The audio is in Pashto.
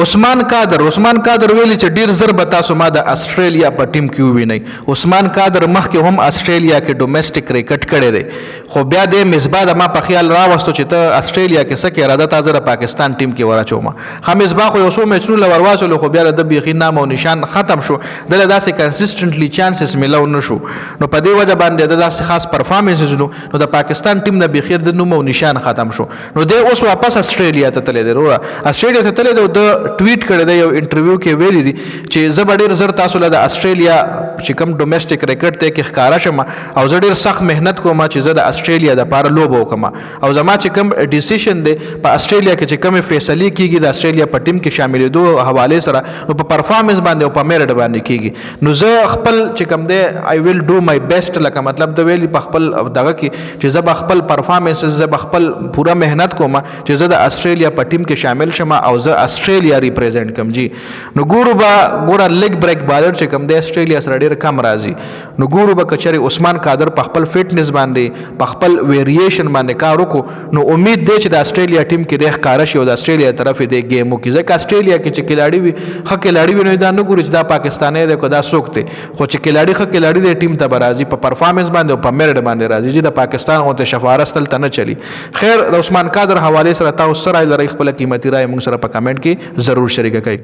عثمان قادر ویلي چې ډیر زر به تاسو ما د استرالیا په ټیم کې ووینئ. عثمان قادر مخکې هم استرالیا کې ډومېسټک کرکټ کړی دی، خو بیا د مصباح د ما په خیال راوستو چې ته استرالیا کې څه کې اراده تازه د پاکستان ټیم کې وراچوم. ښه مصباح خو یو څو میچونه ورواچولو، خو بیا د بیخي نام او نشان ختم شو، دله داسې کنسسټنټلی چانسز میلاو نه شو، نو په دې وجه باندې د داسې خاص پرفارمنسز نو د پاکستان ټیم نه بخیر د نوم او نشان ختم شو. نو دی اوس واپس استرالیا ته تللی دی. استرالیا ته تللی دی، د ټویټ کړی دی، یو انټرویو کې ویلي دي چې زه به ډېر زر تاسو له د استرالیا چې کوم ډومېسټک کرکټ دی کې ښکاره شم، او زه ډېر سخت محنت کوم چې زه د استرالیا دپاره لوبه وکړم، او زما چې کوم ډیسیشن دی په استرالیا کې چې کومې فیصلې کېږي د استرالیا په ټیم کې شاملېدو حوالې سره، نو په پرفارمنس باندې او په میرټ باندې کېږي. نو زه خپل چې کوم دی آی ویل ډو مای بیسټ، لکه مطلب د ویلي په خپل دغه کې چې زه به خپل پرفارمنس، زه به خپل پوره محنت کوم چې زه د استرالیا په ټیم کې شامل شم او زه استرالیا ریپرزینټ کم جی. نو ګوره لیگ بریک بالر چې کوم دی استرالیا سره ډیر کم راځي. نو ګورو به کچري عثمان قادر په خپل فټنس باندې په خپل ویریشن باندې کار وکړو، نو امید دی چې د استرالیا ټیم کې د ښکارا شي او د استرالیا طرف دی گیم وکړي. ځکه استرالیا کې چې کلاړي وي ښه کلاړي وي، نو دا نه ګوري چې دا پاکستاني دی که دا څوک دی، خو چې کلاړي ښه کلاړي دی ټیم ته به راځي، په پرفارمنس باندې او په میرټ باندې راځي چې د پاکستان غونته شفارس دلته نه چلی. خیر، د عثمان قادر حوالې سره تاسو سره لرئ خپل قیمتي رائے موږ سره په کمنټ کې ضرور شریک کړئ.